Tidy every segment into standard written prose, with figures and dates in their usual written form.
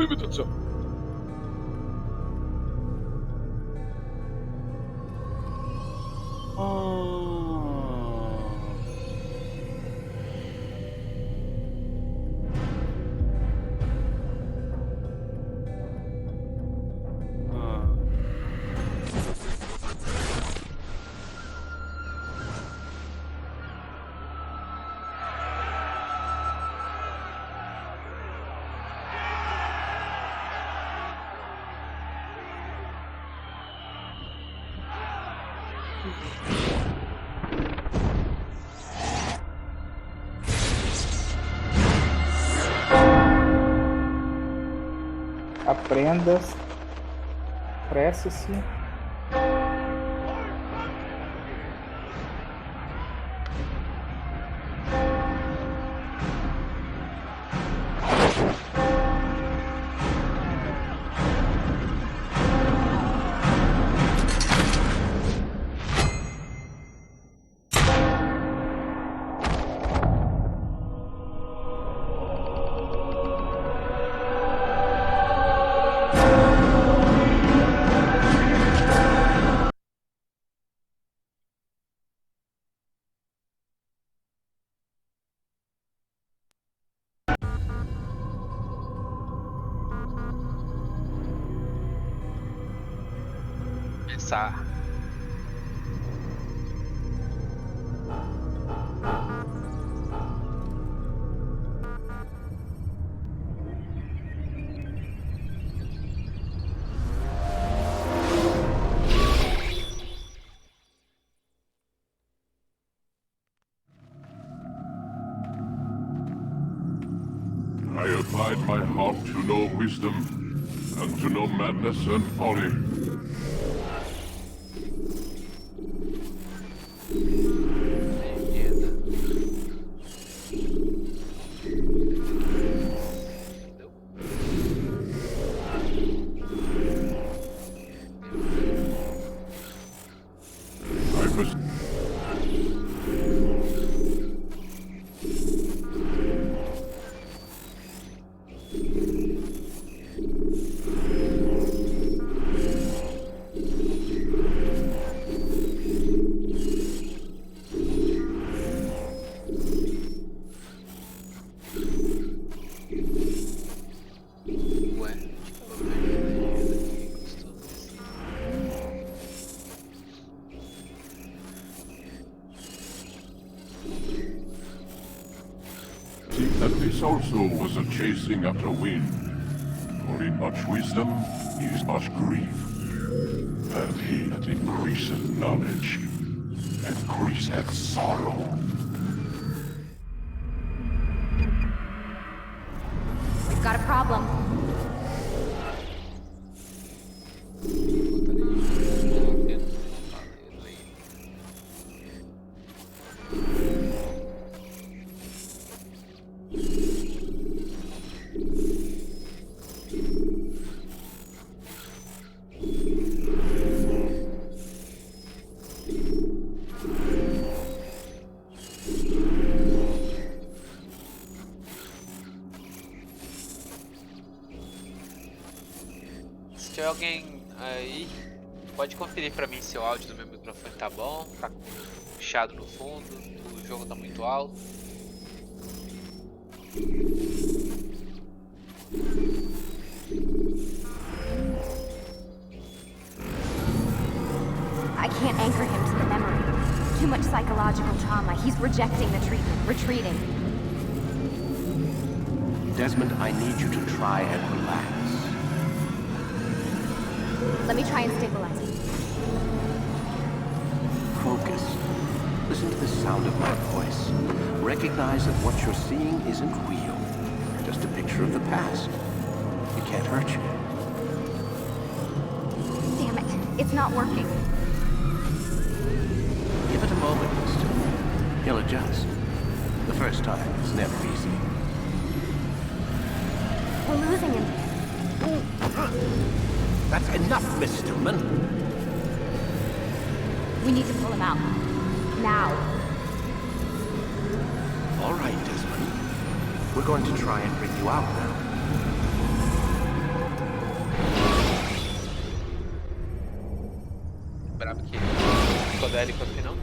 limitazione. Aprenda, prece-se. Pensar. I applied my heart to know wisdom, and to know madness and folly. I was... Ué. See, that this also was a chasing after wind. For in much wisdom is much grief. And he that increaseth knowledge increaseth sorrow. We've got a problem. Se tiver alguém aí, pode conferir pra mim se o áudio do meu microfone tá bom, tá com chiado no fundo, o jogo tá muito alto. I can't anchor him to the memory. Too much psychological trauma. He's rejecting the treatment, retreating. Desmond, I need you to try and relax. Let me try and stabilize him. Focus. Listen to the sound of my voice. Recognize that what you're seeing isn't real. Just a picture of the past. It can't hurt you. Damn it, it's not working. Give it a moment, mister. He'll adjust. The first time is never easy. We're losing him. That's enough, Miss Stillman. We need to pull him out. Now. All right, Desmond. We're going to try and bring you out now. esperava que quando ele fosse não.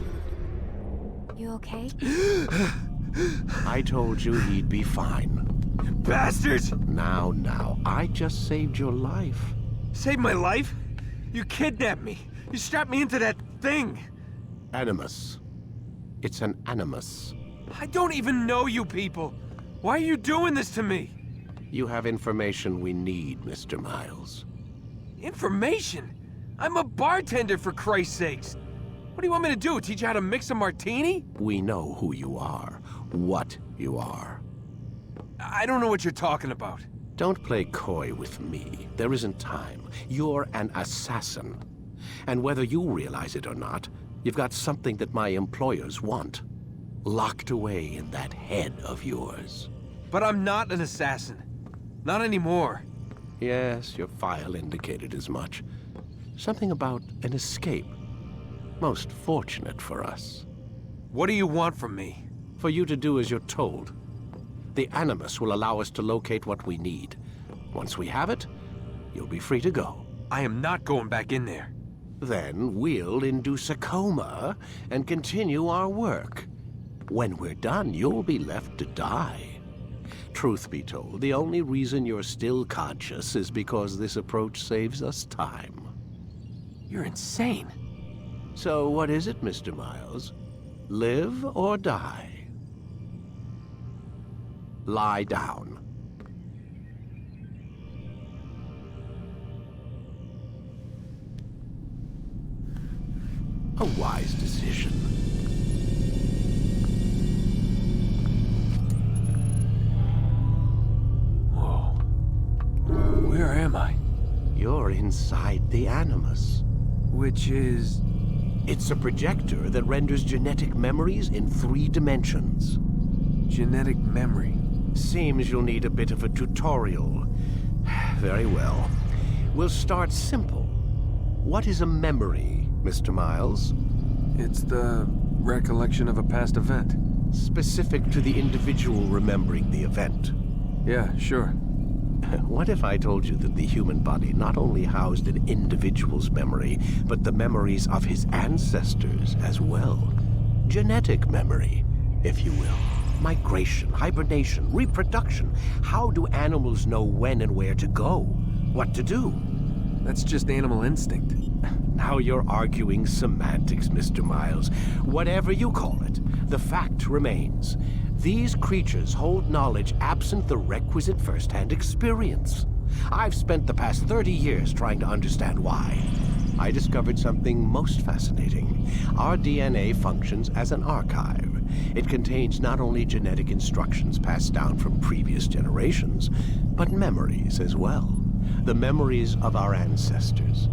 You okay? I told you he'd be fine. Bastards! Now, I just saved your life. Saved my life? You kidnapped me. You strapped me into that thing. Animus. It's an animus. I don't even know you people. Why are you doing this to me? You have information we need, Mr. Miles. Information? I'm a bartender, for Christ's sakes. What do you want me to do? Teach you how to mix a martini? We know who you are, what you are. I don't know what you're talking about. Don't play coy with me. There isn't time. You're an assassin. And whether you realize it or not, you've got something that my employers want. Locked away in that head of yours. But I'm not an assassin. Not anymore. Yes, your file indicated as much. Something about an escape. Most fortunate for us. What do you want from me? For you to do as you're told. The Animus will allow us to locate what we need. Once we have it, you'll be free to go. I am not going back in there. Then we'll induce a coma and continue our work. When we're done, you'll be left to die. Truth be told, the only reason you're still conscious is because this approach saves us time. You're insane. So what is it, Mr. Miles? Live or die? Lie down. A wise decision. Whoa. Where am I? You're inside the Animus. Which is... It's a projector that renders genetic memories in 3 dimensions. genetic memory. Seems you'll need a bit of a tutorial. Very well. We'll start simple. What is a memory, Mr. Miles? It's the recollection of a past event. Specific to the individual remembering the event. Yeah, sure. What if I told you that the human body not only housed an individual's memory, but the memories of his ancestors as well? Genetic memory, if you will. Migration, hibernation, reproduction. How do animals know when and where to go? What to do? That's just animal instinct. Now you're arguing semantics, Mr. Miles. Whatever you call it, the fact remains. These creatures hold knowledge absent the requisite first-hand experience. I've spent the past 30 years trying to understand why. I discovered something most fascinating. Our DNA functions as an archive. It contains not only genetic instructions passed down from previous generations, but memories as well. The memories of our ancestors.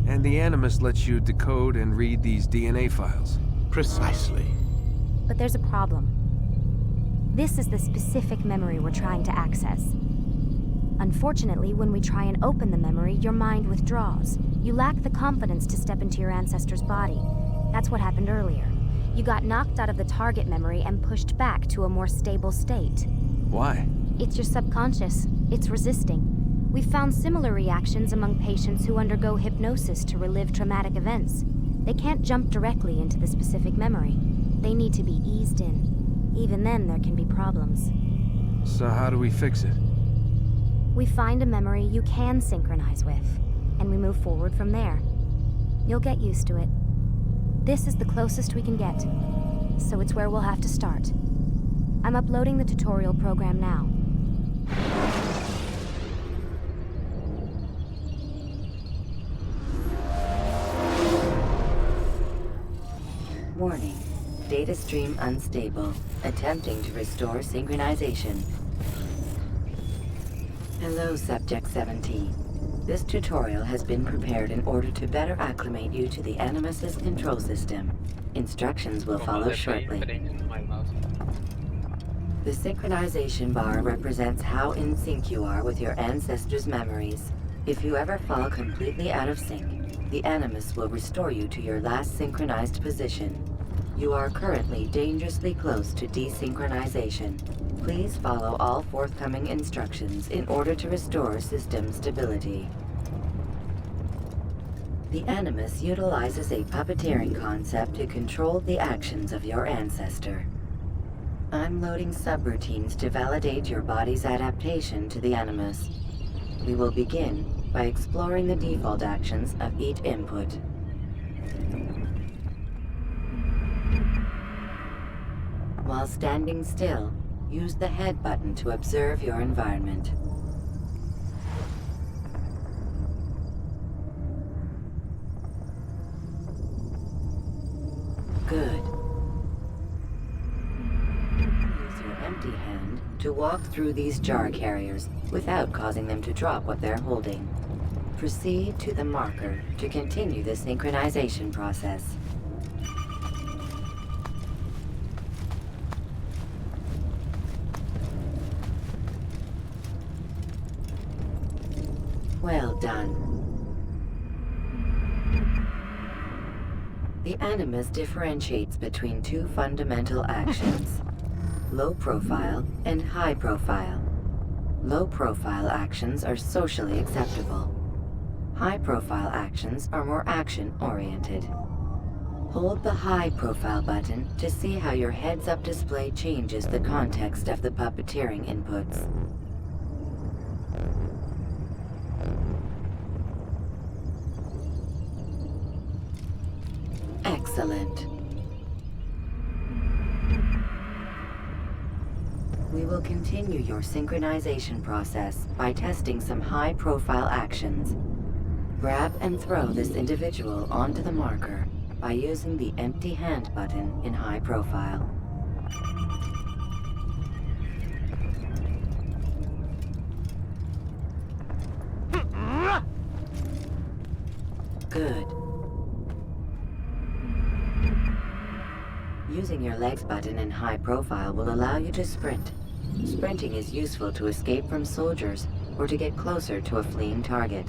And the Animus lets you decode and read these DNA files. Precisely. But there's a problem. This is the specific memory we're trying to access. Unfortunately, when we try and open the memory, your mind withdraws. You lack the confidence to step into your ancestor's body. That's what happened earlier. You got knocked out of the target memory and pushed back to a more stable state. Why? It's your subconscious. It's resisting. We've found similar reactions among patients who undergo hypnosis to relive traumatic events. They can't jump directly into the specific memory. They need to be eased in. Even then, there can be problems. So how do we fix it? We find a memory you can synchronize with, and we move forward from there. You'll get used to it. This is the closest we can get, so it's where we'll have to start. I'm uploading the tutorial program now. Warning. Data stream unstable. Attempting to restore synchronization. Hello, Subject 17. This tutorial has been prepared in order to better acclimate you to the Animus's control system. Instructions will follow shortly. The synchronization bar represents how in sync you are with your ancestors' memories. If you ever fall completely out of sync, the Animus will restore you to your last synchronized position. You are currently dangerously close to desynchronization. Please follow all forthcoming instructions in order to restore system stability. The Animus utilizes a puppeteering concept to control the actions of your ancestor. I'm loading subroutines to validate your body's adaptation to the Animus. We will begin by exploring the default actions of each input. While standing still, use the head button to observe your environment. Good. Use your empty hand to walk through these jar carriers without causing them to drop what they're holding. Proceed to the marker to continue the synchronization process. Well done. The Animus differentiates between two fundamental actions: low profile and high profile. Low profile actions are socially acceptable. High profile actions are more action-oriented. Hold the high profile button to see how your heads-up display changes the context of the puppeteering inputs. Excellent. We will continue your synchronization process by testing some high-profile actions. Grab and throw this individual onto the marker by using the empty hand button in high profile. Good. Using your legs button in high profile will allow you to sprint. Sprinting is useful to escape from soldiers or to get closer to a fleeing target.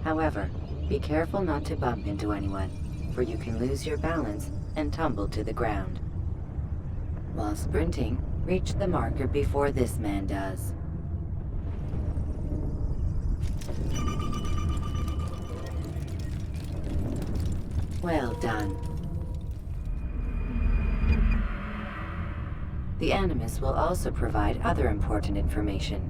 However, be careful not to bump into anyone, for you can lose your balance and tumble to the ground. While sprinting, reach the marker before this man does. Well done. The Animus will also provide other important information.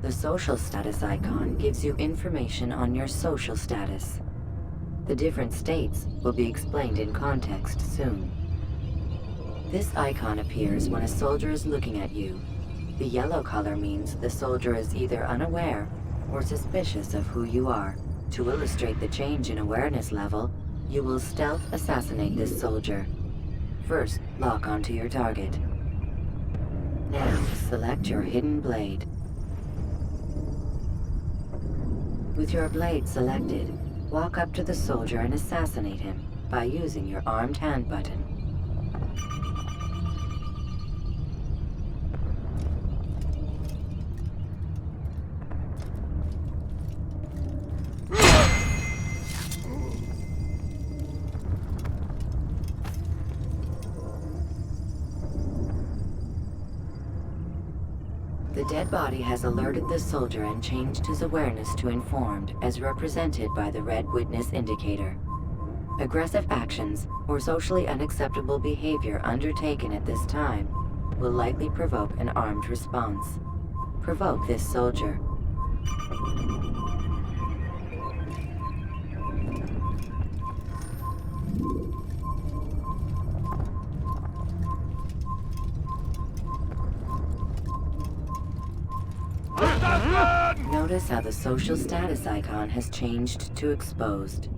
The social status icon gives you information on your social status. The different states will be explained in context soon. This icon appears when a soldier is looking at you. The yellow color means the soldier is either unaware or suspicious of who you are. To illustrate the change in awareness level, you will stealth assassinate this soldier. First, lock onto your target. Now, select your hidden blade. With your blade selected, walk up to the soldier and assassinate him by using your armed hand button. The dead body has alerted the soldier and changed his awareness to informed, as represented by the red witness indicator. Aggressive actions or socially unacceptable behavior undertaken at this time will likely provoke an armed response. Provoke this soldier. Notice how the social status icon has changed to exposed.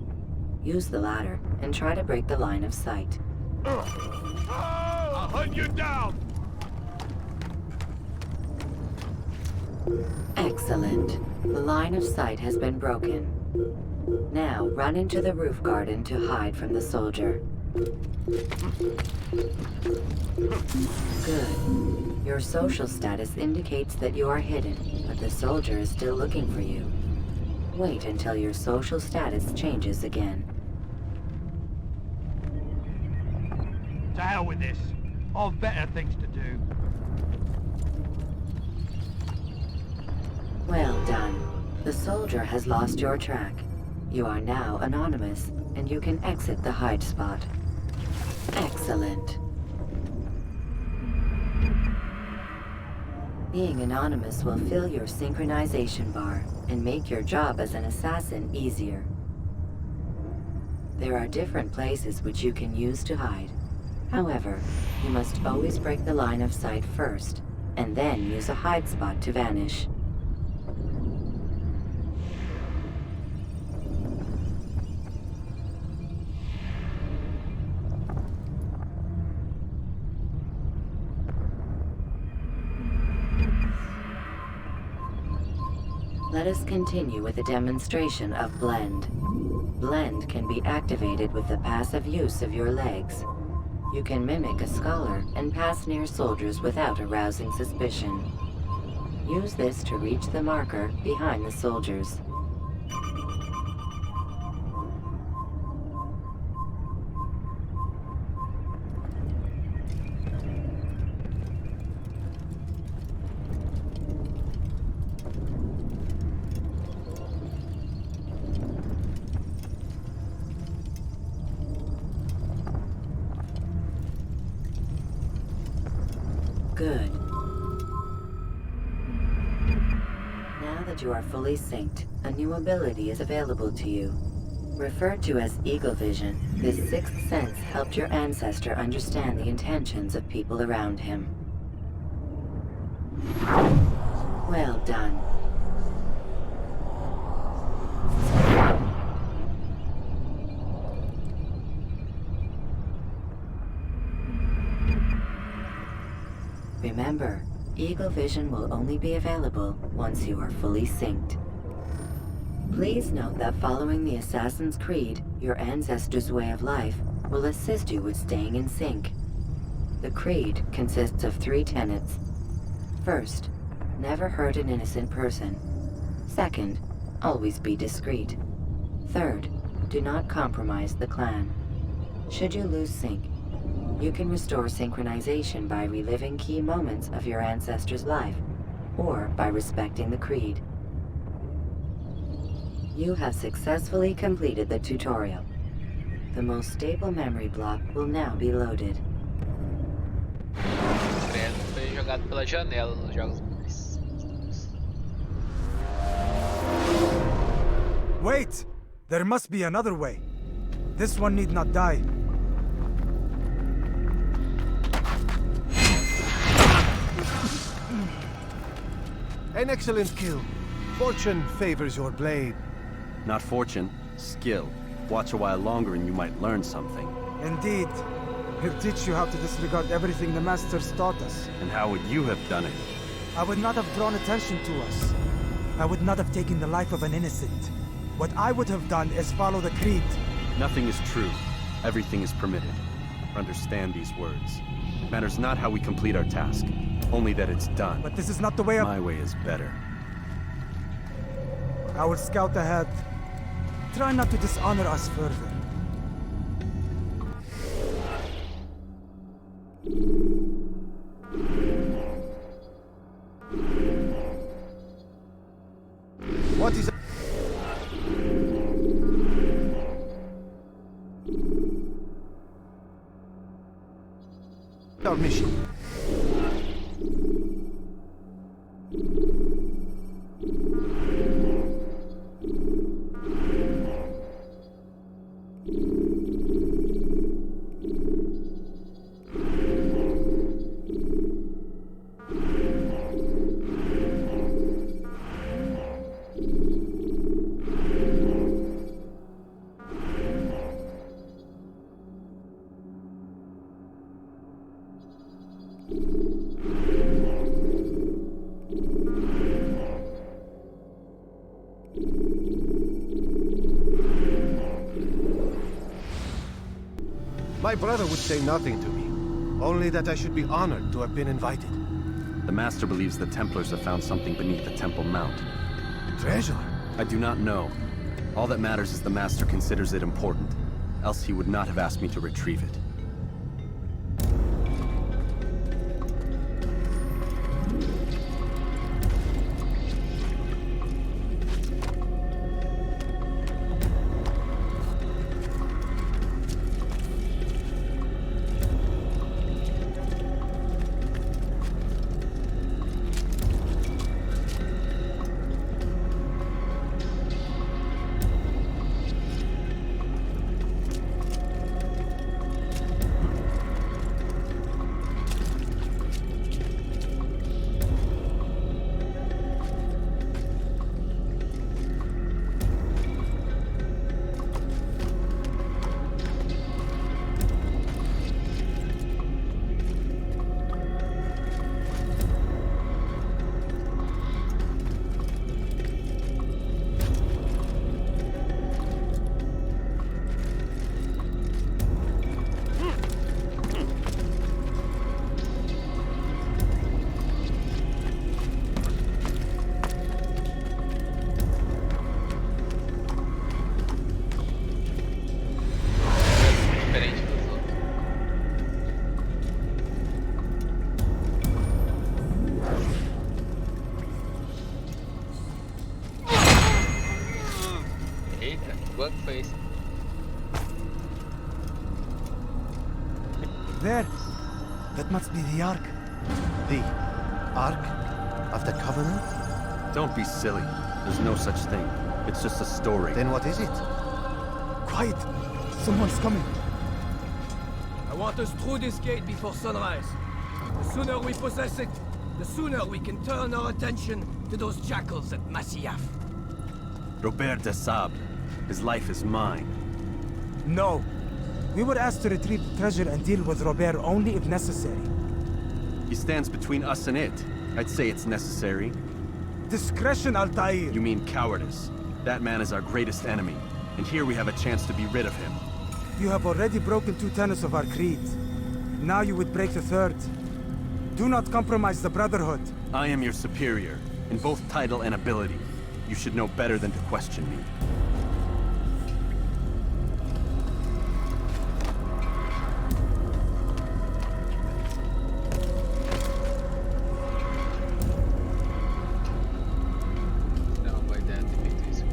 Use the ladder and try to break the line of sight. I'll hunt you down! Excellent. The line of sight has been broken. Now run into the roof garden to hide from the soldier. Good. Your social status indicates that you are hidden, but the soldier is still looking for you. Wait until your social status changes again. To hell with this. I've better things to do. Well done. The soldier has lost your track. You are now anonymous, and you can exit the hide spot. Excellent. Being anonymous will fill your synchronization bar and make your job as an assassin easier. There are different places which you can use to hide. However, you must always break the line of sight first, and then use a hide spot to vanish. Let us continue with a demonstration of Blend. Blend can be activated with the passive use of your legs. You can mimic a scholar and pass near soldiers without arousing suspicion. Use this to reach the marker behind the soldiers. Good. Now that you are fully synced, a new ability is available to you. Referred to as Eagle Vision, this sixth sense helped your ancestor understand the intentions of people around him. Well done. Remember, Eagle Vision will only be available once you are fully synced. Please note that following the Assassin's Creed, your ancestors' way of life, will assist you with staying in sync. The Creed consists of 3 tenets. First, never hurt an innocent person. Second, always be discreet. Third, do not compromise the clan. Should you lose sync, you can restore synchronization by reliving key moments of your ancestor's life, or by respecting the Creed. You have successfully completed the tutorial. The most stable memory block will now be loaded. Foi jogado pela janela nos jogos. Wait! There must be another way. This one need not die. An excellent kill. Fortune favors your blade. Not fortune, skill. Watch a while longer and you might learn something. Indeed. He'll teach you how to disregard everything the Masters taught us. And how would you have done it? I would not have drawn attention to us. I would not have taken the life of an innocent. What I would have done is follow the Creed. Nothing is true. Everything is permitted. Understand these words. It matters not how we complete our task, only that it's done. But this is not the way of... My way is better. I will scout ahead. Try not to dishonor us further. What is... our mission? My brother would say nothing to me, only that I should be honored to have been invited. The Master believes the Templars have found something beneath the Temple Mount. Treasure? I do not know. All that matters is the Master considers it important. Else he would not have asked me to retrieve it. Eita, que bug foi esse? There! That must be the Ark. The Ark of the Covenant? Don't be silly. There's no such thing. It's just a story. Then what is it? Quiet! Someone's coming. I want us through this gate before sunrise. The sooner we possess it, the sooner we can turn our attention to those jackals at Masyaf. Robert de Sable. His life is mine. No. We were asked to retrieve the treasure and deal with Robert only if necessary. He stands between us and it. I'd say it's necessary. Discretion, Altair! You mean cowardice. That man is our greatest enemy, and here we have a chance to be rid of him. You have already broken 2 tenets of our creed. Now you would break the 3rd. Do not compromise the Brotherhood. I am your superior, in both title and ability. You should know better than to question me. Não, boa ideia ter feito isso.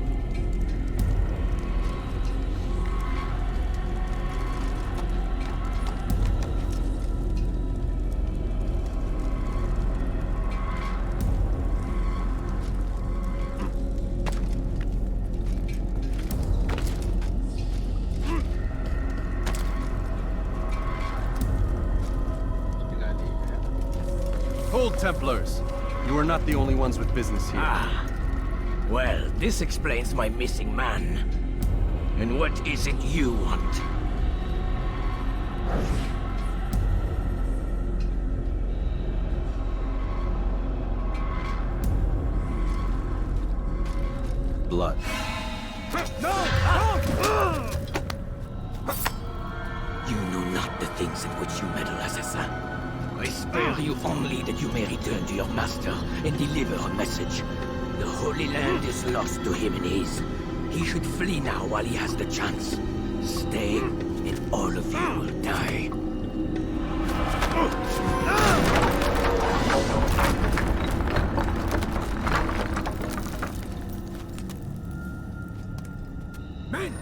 Hold, Templars! You are not the only ones with business here. Ah. Well, this explains my missing man. And what is it you want? Blood. You know not the things in which you meddle, assassin. I spare you only that you may return to your master and deliver a message. The Holy Land is lost to him and his. He should flee now while he has the chance. Stay, and all of you will die. Men,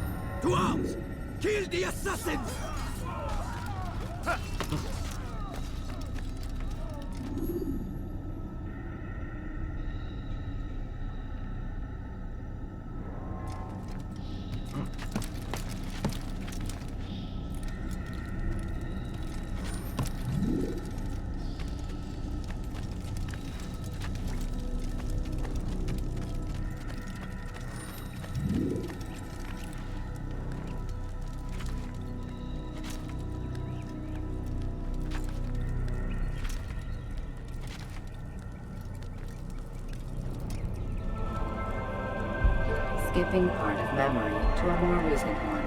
to arms! Kill the assassins! Skipping part of memory to a more recent one.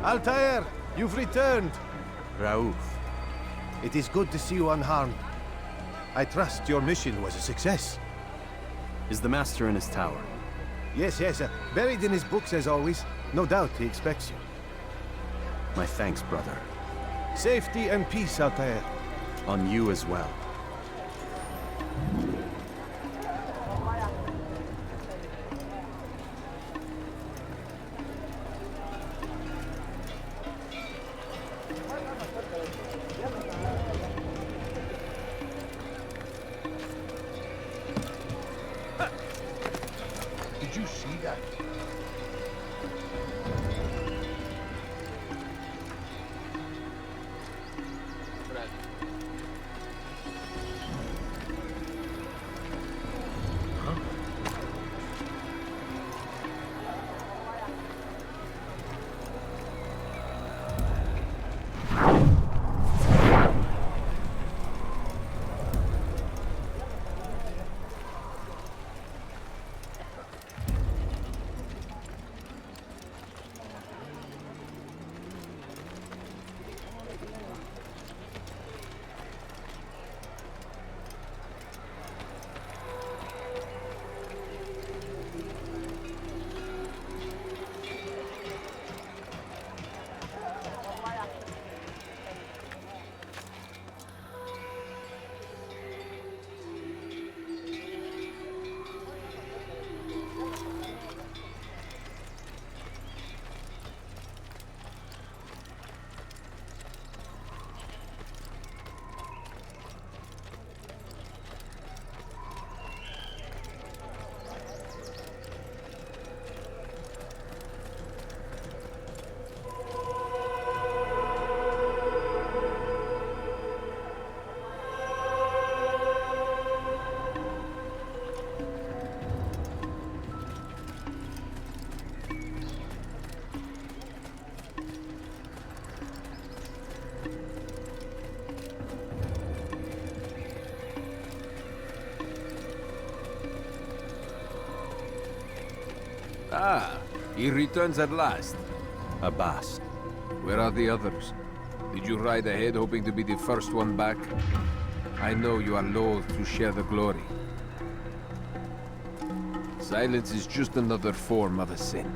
Altair, you've returned. Raouf. It is good to see you unharmed. I trust your mission was a success. Is the Master in his tower? Yes, buried in his books as always. No doubt he expects you. My thanks, brother. Safety and peace, Altair. On you as well. Did you see that? Ah, he returns at last. Abbas. Where are the others? Did you ride ahead hoping to be the first one back? I know you are loath to share the glory. Silence is just another form of a sin.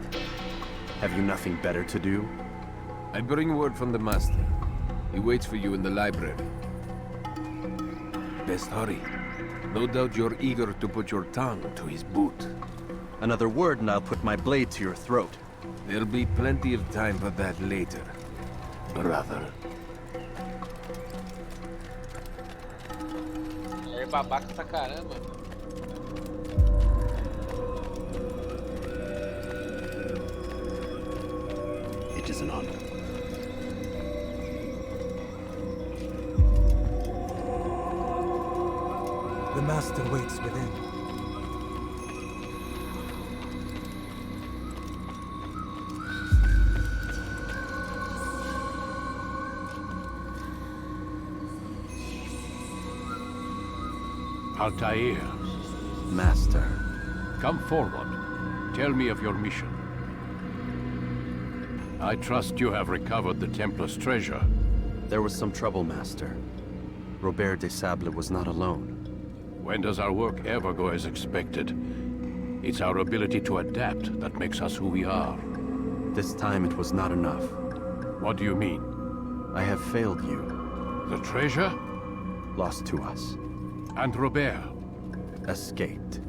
Have you nothing better to do? I bring word from the Master. He waits for you in the library. Best hurry. No doubt you're eager to put your tongue to his boot. Another word and I'll put my blade to your throat. There'll be plenty of time for that later, brother. É babaca pra caramba. It is an honor. The Master waits within. Altair, Master. come forward. Tell me of your mission. I trust you have recovered the Templar's treasure. There was some trouble, Master. Robert de Sable was not alone. When does our work ever go as expected? It's our ability to adapt that makes us who we are. This time it was not enough. What do you mean? I have failed you. The treasure? Lost to us. And Robert? Escaped.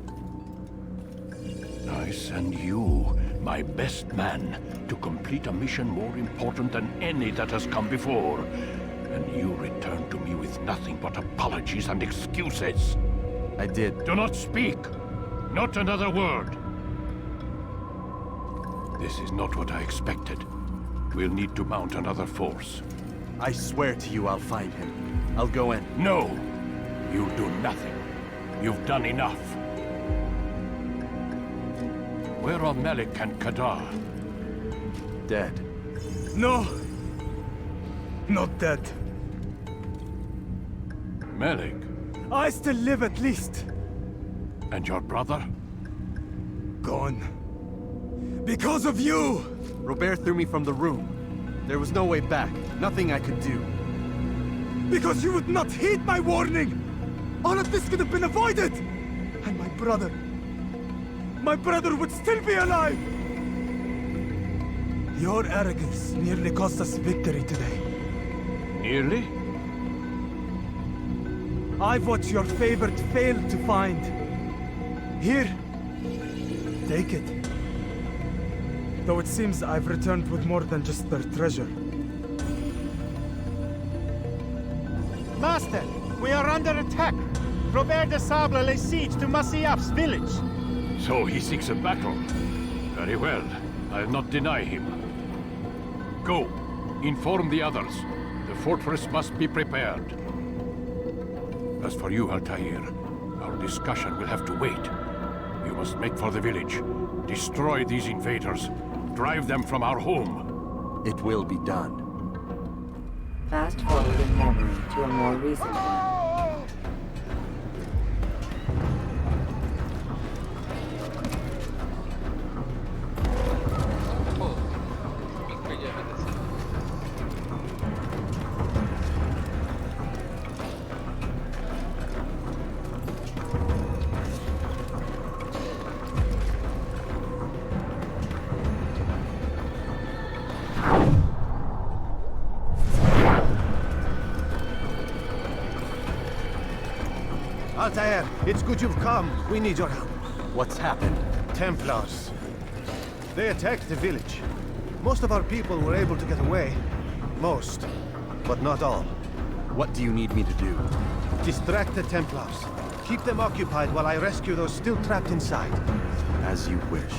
I send you, my best man, to complete a mission more important than any that has come before. And you return to me with nothing but apologies and excuses. I did. Do not speak! Not another word! This is not what I expected. We'll need to mount another force. I swear to you I'll find him. I'll go in. No! You'll do nothing. You've done enough. Where are Malik and Kadar? Dead. No! Not dead. Malik? I still live at least. And your brother? Gone. Because of you! Robert threw me from the room. There was no way back. Nothing I could do. Because you would not heed my warning! All of this could have been avoided! And my brother would still be alive! Your arrogance nearly cost us victory today. Nearly? I've watched your favorite fail to find. Here, take it. Though it seems I've returned with more than just their treasure. Master, we are under attack. Robert de Sable lays siege to Masyaf's village. So he seeks a battle. Very well. I'll not deny him. Go. Inform the others. The fortress must be prepared. As for you, Altair, our discussion will have to wait. You must make for the village. Destroy these invaders. Drive them from our home. It will be done. Fast forward in memory to a more recent one. Altair, it's good you've come. We need your help. What's happened? Templars. They attacked the village. Most of our people were able to get away. Most, but not all. What do you need me to do? Distract the Templars. Keep them occupied while I rescue those still trapped inside. As you wish.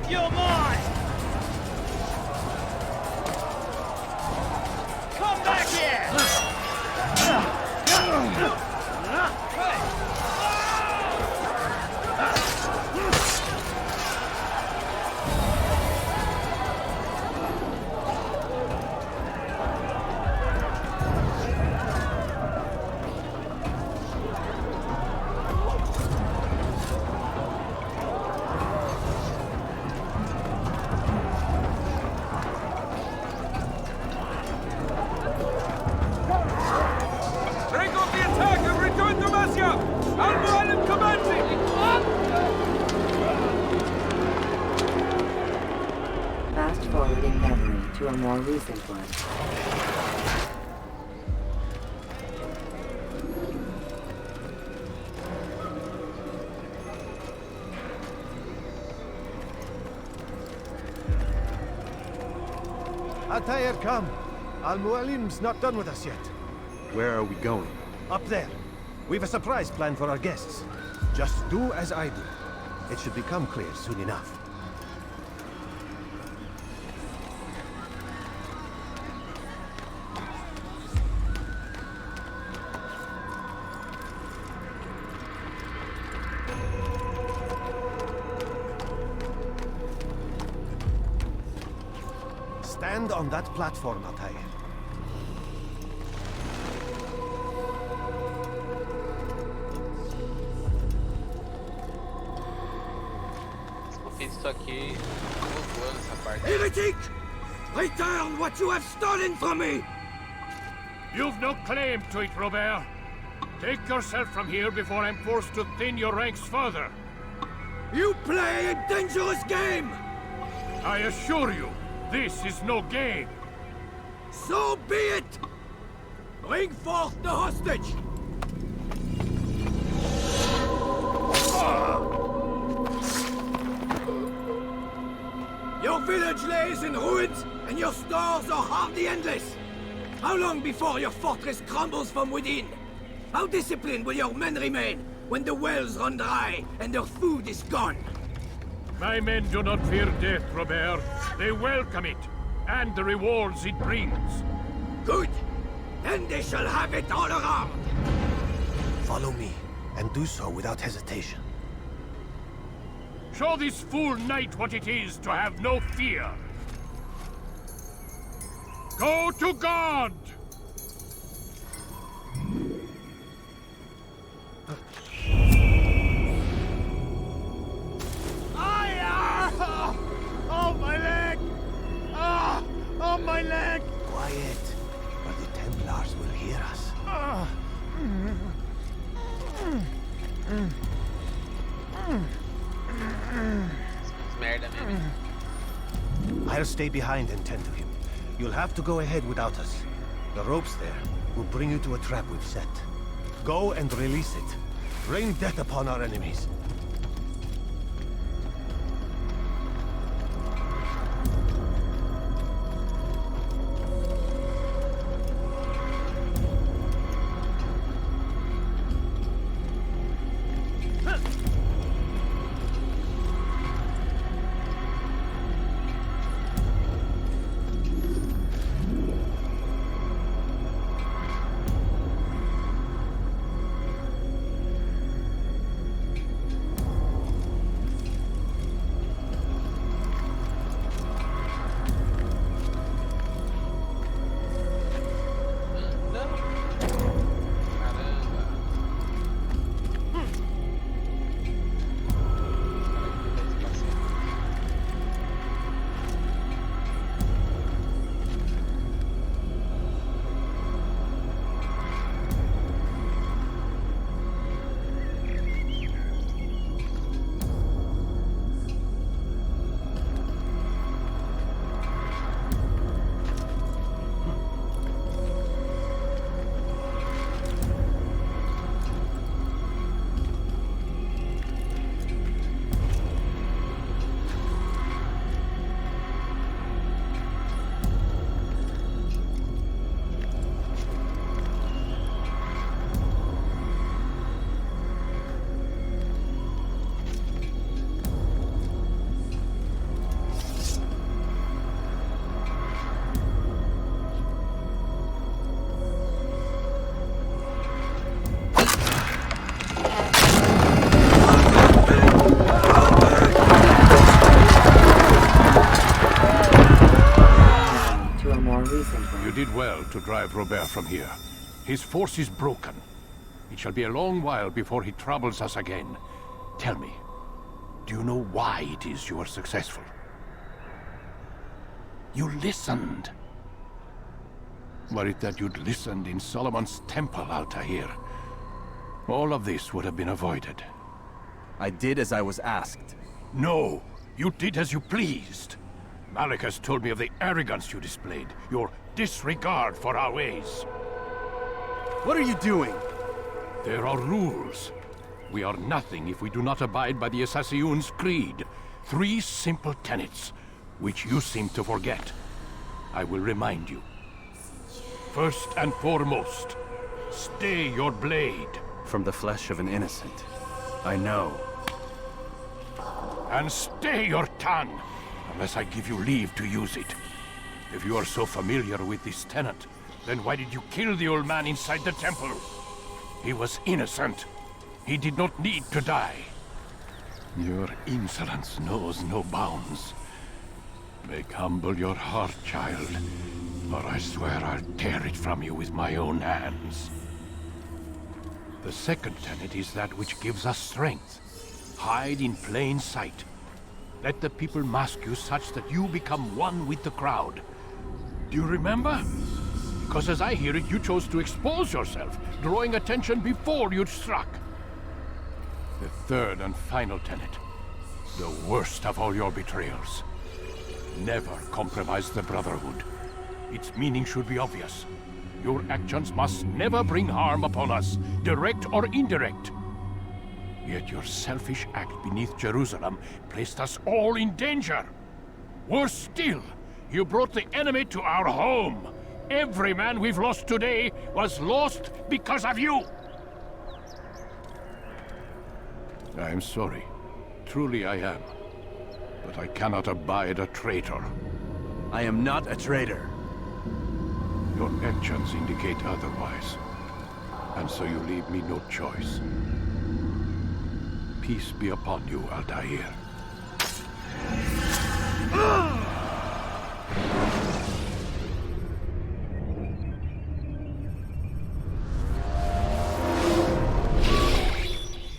You're mine! Come back here! Fast forwarding memory to a more recent one. Altair, come. Al-Mualim's not done with us yet. Where are we going? Up there. We've a surprise plan for our guests. Just do as I do. It should become clear soon enough. Stand on that platform, Altair. Fiz isso aqui voando essa parte. Heretic! Return what you have stolen from me! You've no claim to it, Robert. Take yourself from here before I'm forced to thin your ranks further. You play a dangerous game! I assure you, this is no game. So be it! Bring forth the hostage! Your village lays in ruins, and your stores are hardly endless. How long before your fortress crumbles from within? How disciplined will your men remain when the wells run dry and their food is gone? My men do not fear death, Robert. They welcome it, and the rewards it brings. Good. Then they shall have it all around. Follow me, and do so without hesitation. Show this fool knight what it is to have no fear. Go to God! Oh, my leg! Ah! Oh, my leg! Quiet, or the Templars will hear us. Merda mesmo. I'll stay behind and tend to him. You'll have to go ahead without us. The ropes there will bring you to a trap we've set. Go and release it. Rain death upon our enemies. To drive Robert from here. His force is broken. It shall be a long while before he troubles us again. Tell me, do you know why it is you are successful? You listened. Were it that you'd listened in Solomon's temple out here, all of this would have been avoided. I did as I was asked. No, you did as you pleased. Malik has told me of the arrogance you displayed, your disregard for our ways. What are you doing? There are rules. We are nothing if we do not abide by the AC1's creed. 3 simple tenets, which you seem to forget. I will remind you. First and foremost, stay your blade. From the flesh of an innocent. I know. And stay your tongue, unless I give you leave to use it. If you are so familiar with this tenet, then why did you kill the old man inside the temple? He was innocent. He did not need to die. Your insolence knows no bounds. Make humble your heart, child, or I swear I'll tear it from you with my own hands. The second tenet is that which gives us strength. Hide in plain sight. Let the people mask you such that you become one with the crowd. Do you remember? Because as I hear it, you chose to expose yourself, drawing attention before you'd struck. The third and final tenet. The worst of all your betrayals. Never compromise the Brotherhood. Its meaning should be obvious. Your actions must never bring harm upon us, direct or indirect. Yet your selfish act beneath Jerusalem placed us all in danger. Worse still, you brought the enemy to our home. Every man we've lost today was lost because of you. I am sorry. Truly I am. But I cannot abide a traitor. I am not a traitor. Your actions indicate otherwise. And so you leave me no choice. Peace be upon you, Altair.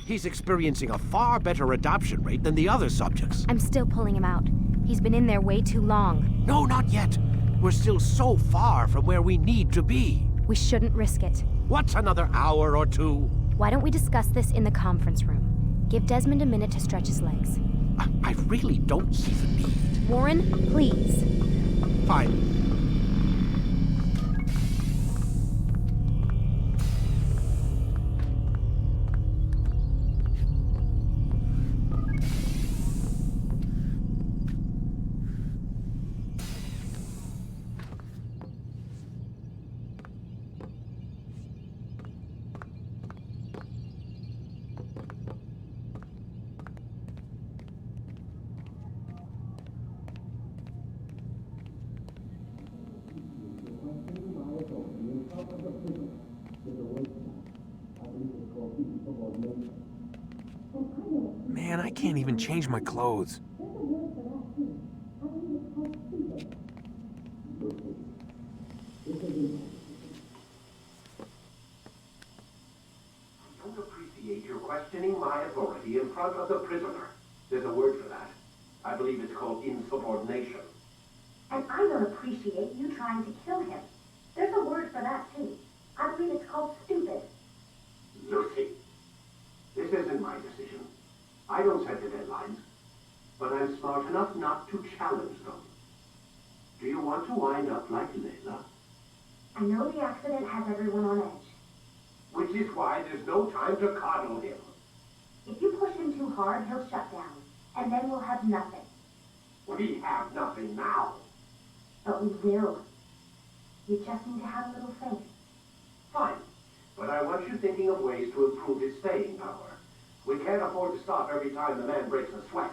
He's experiencing a far better adoption rate than the other subjects. I'm still pulling him out. He's been in there way too long. No, not yet. We're still so far from where we need to be. We shouldn't risk it. What's another hour or two? Why don't we discuss this in the conference room? Give Desmond a minute to stretch his legs. I really don't see the need. Warren, please. Fine. Man, I can't even change my clothes. I don't appreciate your questioning my authority in front of the prisoner. There's a word for that. I believe it's called insubordination. And I don't appreciate you trying to kill him. There's a word for that, too. I believe it's called stupid. Lucy, this isn't my decision. I don't set the deadlines, but I'm smart enough not to challenge them. Do you want to wind up like Layla? I know the accident has everyone on edge. Which is why there's no time to coddle him. If you push him too hard, he'll shut down, and then we'll have nothing. We have nothing now. But we will. You just need to have a little faith. Fine, but I want you thinking of ways to improve his staying power. We can't afford to stop every time the man breaks a sweat.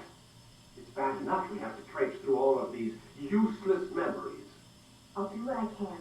It's bad enough we have to traipse through all of these useless memories. I'll do what I can.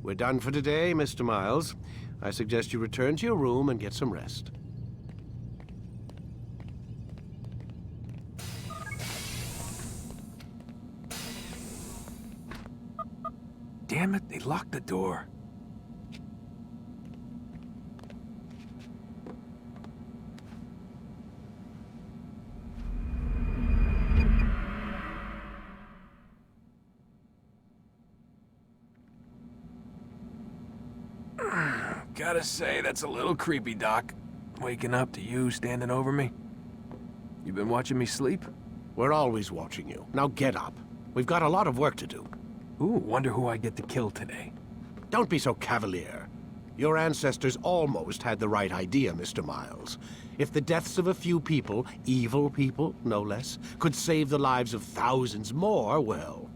We're done for today, Mr. Miles. I suggest you return to your room and get some rest. Damn it, they locked the door. Gotta say, that's a little creepy, Doc. Waking up to you standing over me. You been watching me sleep? We're always watching you. Now get up. We've got a lot of work to do. Ooh, wonder who I get to kill today. Don't be so cavalier. Your ancestors almost had the right idea, Mr. Miles. If the deaths of a few people, evil people, no less, could save the lives of thousands more, well,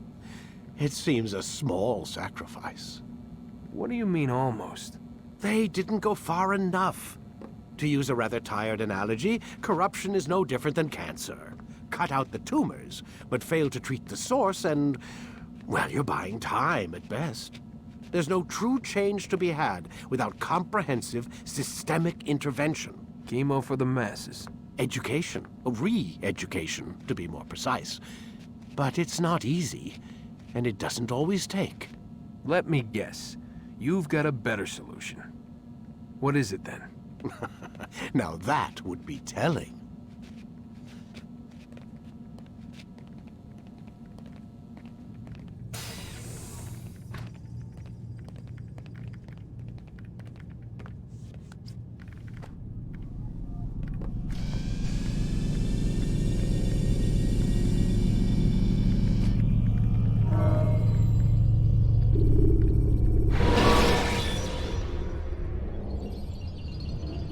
it seems a small sacrifice. What do you mean, almost? They didn't go far enough. To use a rather tired analogy, corruption is no different than cancer. Cut out the tumors, but fail to treat the source and, well, you're buying time at best. There's no true change to be had without comprehensive, systemic intervention. Chemo for the masses. Education. Re-education, to be more precise. But it's not easy, and it doesn't always take. Let me guess. You've got a better solution. What is it, then? Now that would be telling.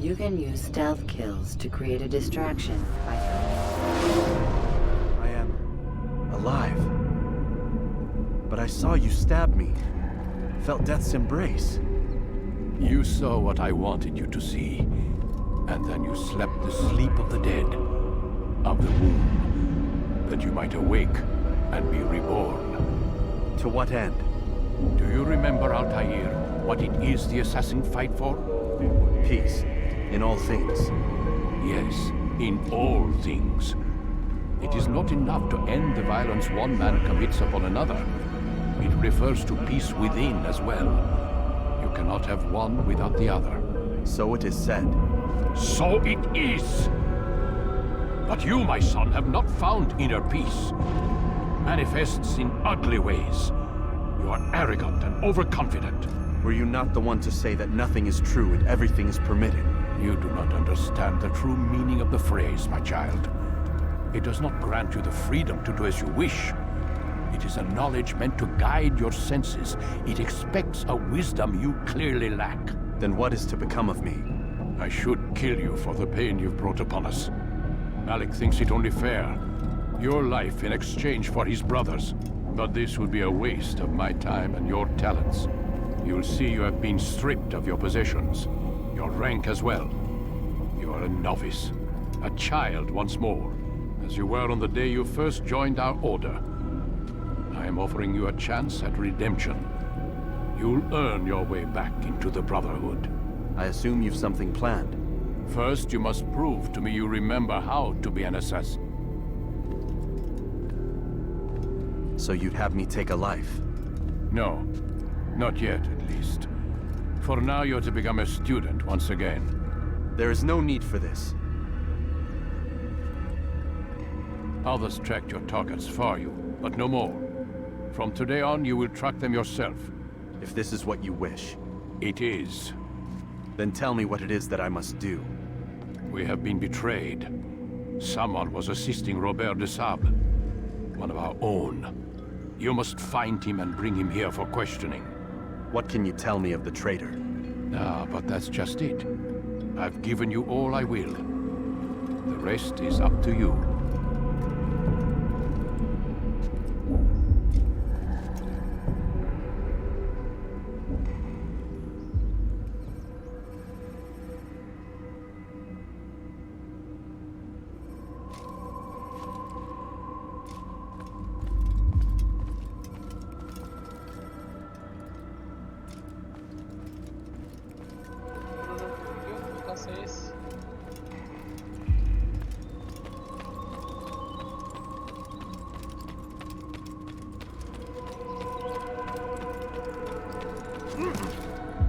You can use stealth kills to create a distraction. I am alive. But I saw you stab me. Felt death's embrace. You saw what I wanted you to see. And then you slept the sleep of the dead, of the womb, that you might awake and be reborn. To what end? Do you remember, Altair, what it is the assassin fight for? Peace. In all things. Yes, in all things. It is not enough to end the violence one man commits upon another. It refers to peace within as well. You cannot have one without the other. So it is said. So it is! But you, my son, have not found inner peace. It manifests in ugly ways. You are arrogant and overconfident. Were you not the one to say that nothing is true and everything is permitted? You do not understand the true meaning of the phrase, my child. It does not grant you the freedom to do as you wish. It is a knowledge meant to guide your senses. It expects a wisdom you clearly lack. Then what is to become of me? I should kill you for the pain you've brought upon us. Malik thinks it only fair. Your life in exchange for his brother's. But this would be a waste of my time and your talents. You'll see you have been stripped of your possessions. Your rank as well. You are a novice. A child once more. As you were on the day you first joined our order. I am offering you a chance at redemption. You'll earn your way back into the Brotherhood. I assume you've something planned. First, you must prove to me you remember how to be an assassin. So you'd have me take a life? No. Not yet, at least. For now, you're to become a student once again. There is no need for this. Others tracked your targets for you, but no more. From today on, you will track them yourself. If this is what you wish. It is. Then tell me what it is that I must do. We have been betrayed. Someone was assisting Robert de Sable, one of our own. You must find him and bring him here for questioning. What can you tell me of the traitor? Ah, but that's just it. I've given you all I will. The rest is up to you.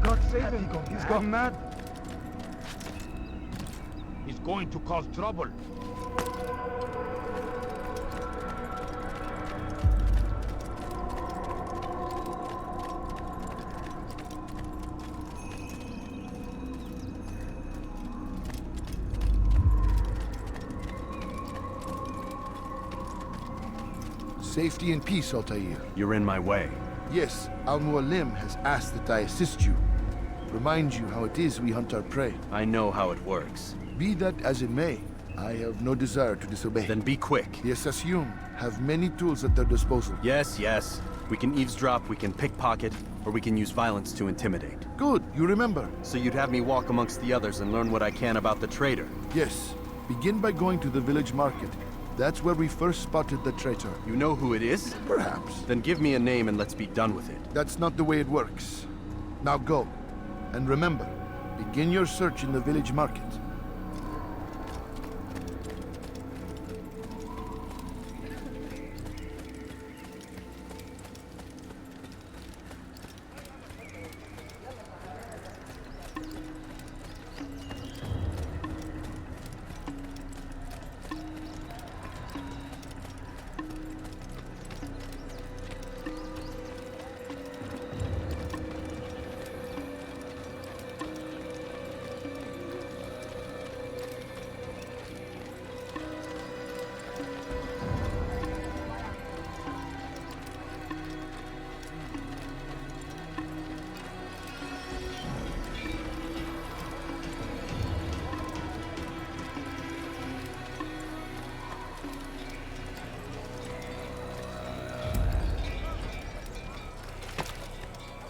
God save him. He's gone mad. He's going to cause trouble. Safety and peace, Altair. You're in my way. Yes, Al-Mualim has asked that I assist you. Remind you how it is we hunt our prey. I know how it works. Be that as it may, I have no desire to disobey. Then be quick. The Assassin have many tools at their disposal. Yes. We can eavesdrop, we can pickpocket, or we can use violence to intimidate. Good, you remember. So you'd have me walk amongst the others and learn what I can about the traitor? Yes. Begin by going to the village market. That's where we first spotted the traitor. You know who it is? Perhaps. Then give me a name and let's be done with it. That's not the way it works. Now go. And remember, begin your search in the village market.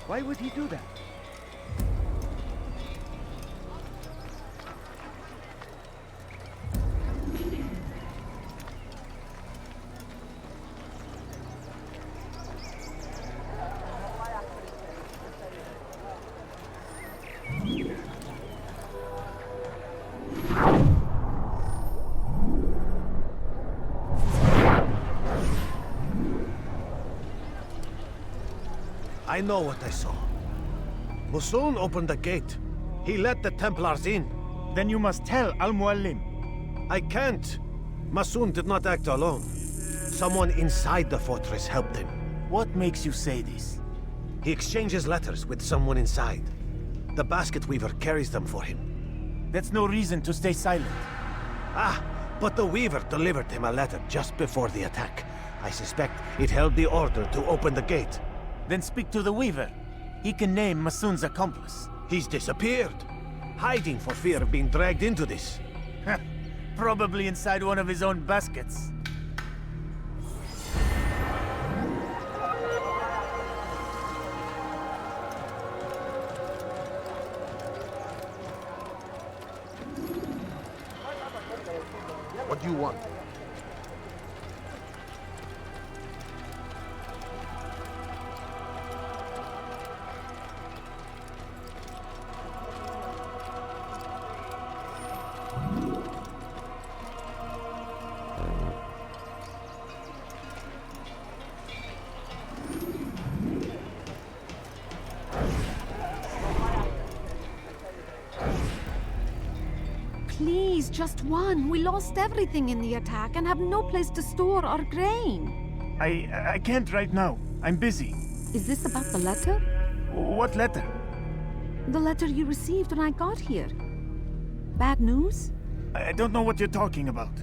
Why would he do that? I know what I saw. Musun opened the gate. He let the Templars in. Then you must tell Al-Mualim. I can't. Musun did not act alone. Someone inside the fortress helped him. What makes you say this? He exchanges letters with someone inside. The basket weaver carries them for him. That's no reason to stay silent. Ah, but the weaver delivered him a letter just before the attack. I suspect it held the order to open the gate. Then speak to the weaver. He can name Masun's accomplice. He's disappeared. Hiding for fear of being dragged into this. Probably inside one of his own baskets. What do you want? Please, just one. We lost everything in the attack and have no place to store our grain. I can't right now. I'm busy. Is this about the letter? What letter? The letter you received when I got here. Bad news? I don't know what you're talking about.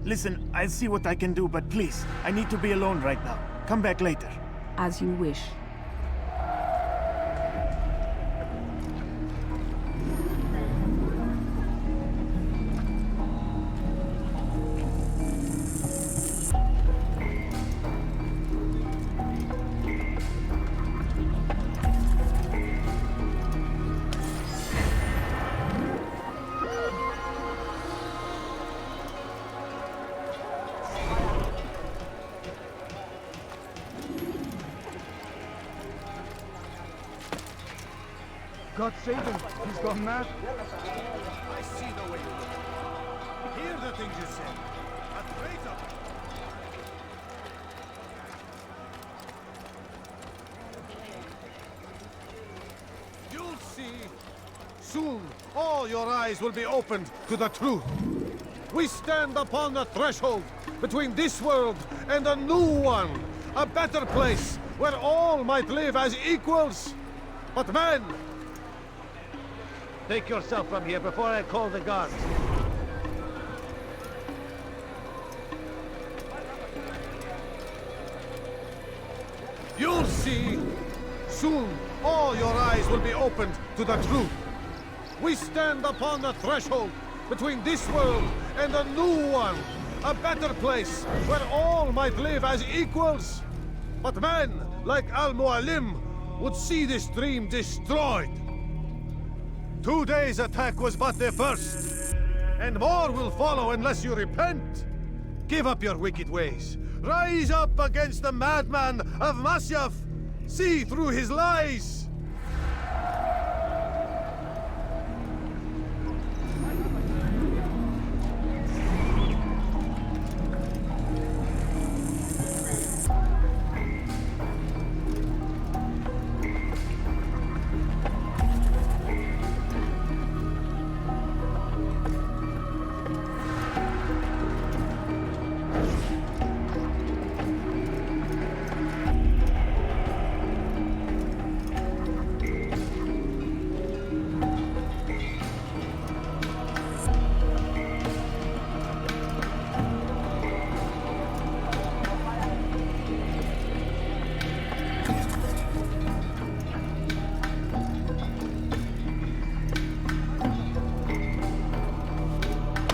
Listen, I'll see what I can do, but please, I need to be alone right now. Come back later. As you wish. God save him. He's gone mad. I see the way you look. Hear the things you say. A traitor. You'll see. Soon, all your eyes will be opened to the truth. We stand upon the threshold between this world and a new one. A better place where all might live as equals. But man, take yourself from here before I call the guards. You'll see. Soon, all your eyes will be opened to the truth. We stand upon the threshold between this world and a new one. A better place where all might live as equals. But men like Al-Mualim would see this dream destroyed. Today's attack was but the first, and more will follow unless you repent. Give up your wicked ways. Rise up against the madman of Masyaf. See through his lies.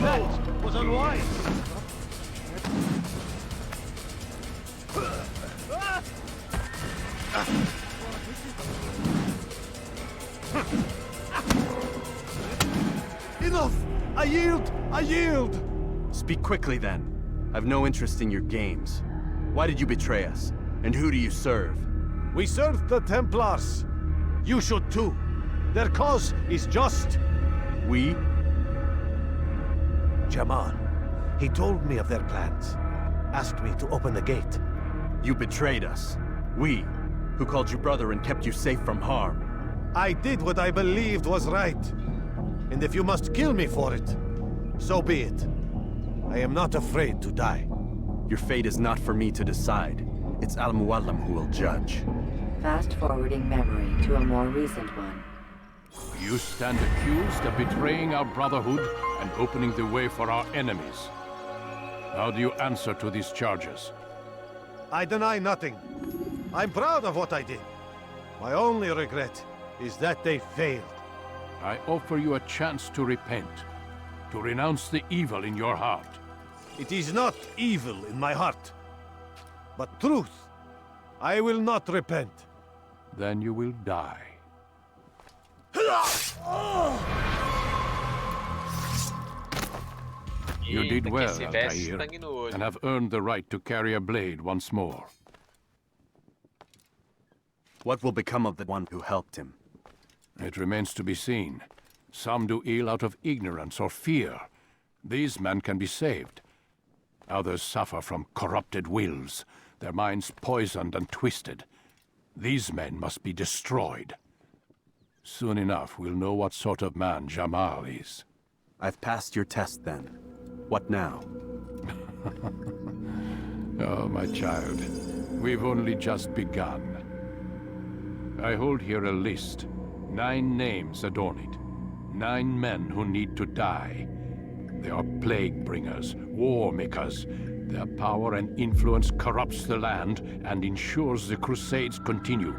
That was unwise. Enough! I yield! I yield! Speak quickly, then. I've no interest in your games. Why did you betray us? And who do you serve? We serve the Templars. You should too. Their cause is just. We? Jamal. He told me of their plans. Asked me to open the gate. You betrayed us. We? who called you brother and kept you safe from harm. I did what I believed was right. And if you must kill me for it, so be it. I am not afraid to die. Your fate is not for me to decide. It's Al-Mualim who will judge. Fast-forwarding memory to a more recent one. You stand accused of betraying our Brotherhood and opening the way for our enemies. How do you answer to these charges? I deny nothing. I'm proud of what I did. My only regret is that they failed. I offer you a chance to repent, to renounce the evil in your heart. It is not evil in my heart, but truth. I will not repent. Then you will die. You did well, Altair, and have earned the right to carry a blade once more. What will become of the one who helped him? It remains to be seen. Some do ill out of ignorance or fear. These men can be saved. Others suffer from corrupted wills, their minds poisoned and twisted. These men must be destroyed. Soon enough, we'll know what sort of man Jamal is. I've passed your test, then. What now? Oh, my child. We've only just begun. I hold here a list. 9 names adorn it. 9 men who need to die. They are plague bringers, war makers. Their power and influence corrupts the land and ensures the Crusades continue.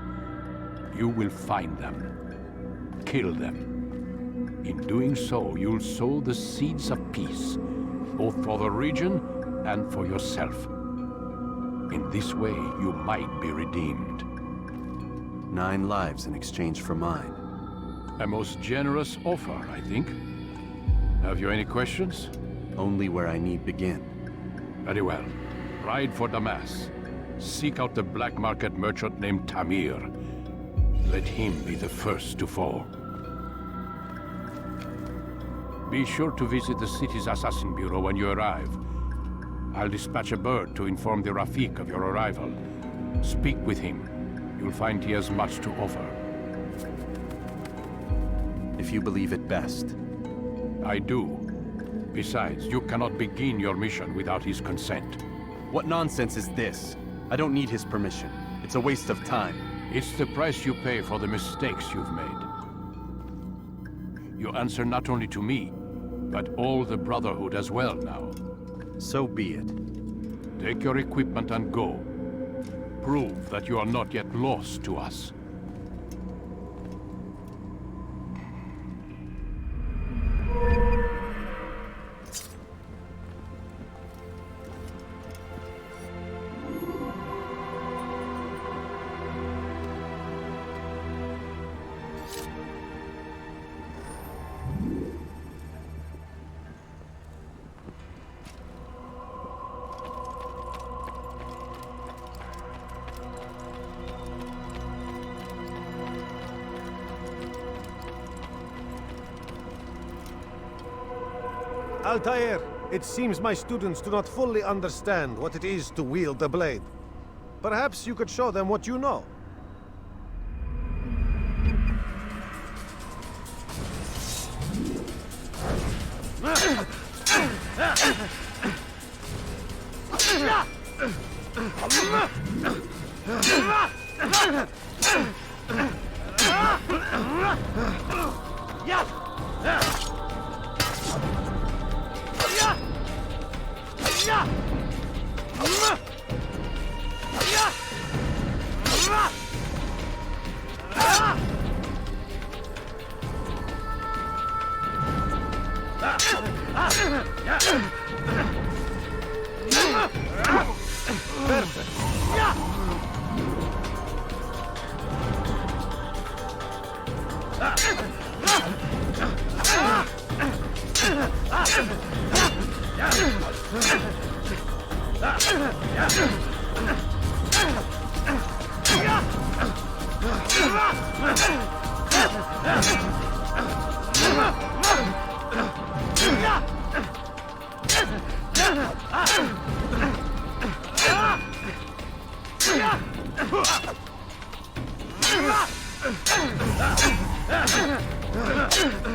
You will find them. Kill them. In doing so, you'll sow the seeds of peace, both for the region and for yourself. In this way, you might be redeemed. 9 lives in exchange for mine. A most generous offer, I think. Have you any questions? Only where I need begin. Very well. Ride for Damas. Seek out the black market merchant named Tamir. Let him be the first to fall. Be sure to visit the city's assassin bureau when you arrive. I'll dispatch a bird to inform the Rafik of your arrival. Speak with him. You'll find he has much to offer. If you believe it best. I do. Besides, you cannot begin your mission without his consent. What nonsense is this? I don't need his permission. It's a waste of time. It's the price you pay for the mistakes you've made. You answer not only to me, but all the Brotherhood as well now. So be it. Take your equipment and go. Prove that you are not yet lost to us. Altair, it seems my students do not fully understand what it is to wield the blade. Perhaps you could show them what you know.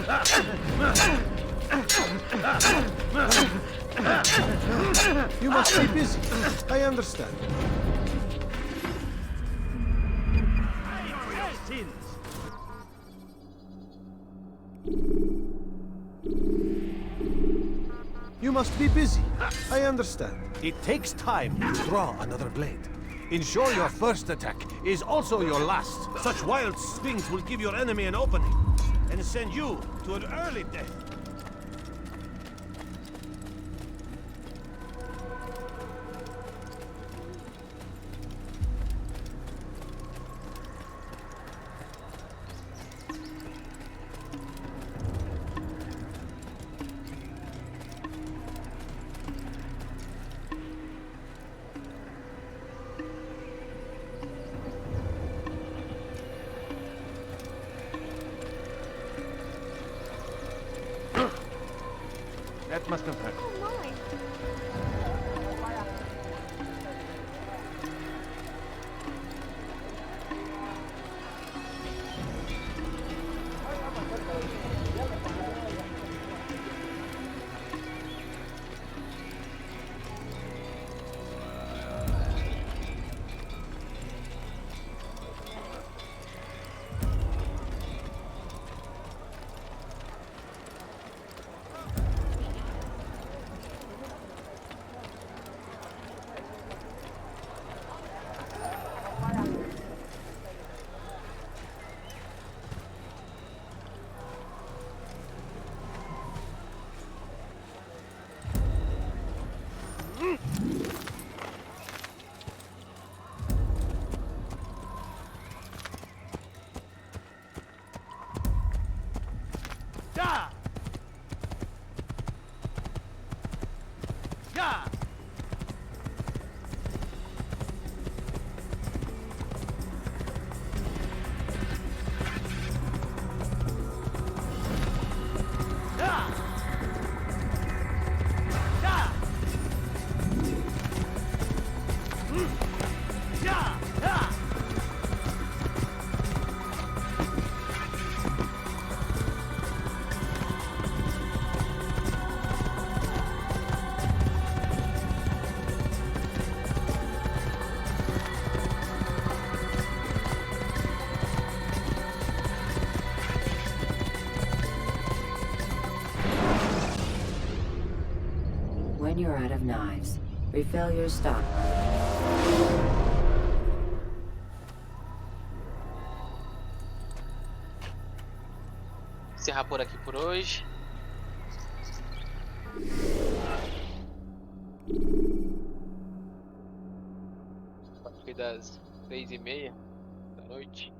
You must be busy. I understand. You must be busy. I understand. It takes time to draw another blade. Ensure your first attack is also your last. Such wild swings will give your enemy an opening and send you to an early death. That must have hurt. Oh my! Yeah! Yeah! When you're out of knives, refill your stock. Encerrar por aqui por hoje. A partir das 3h30 da noite.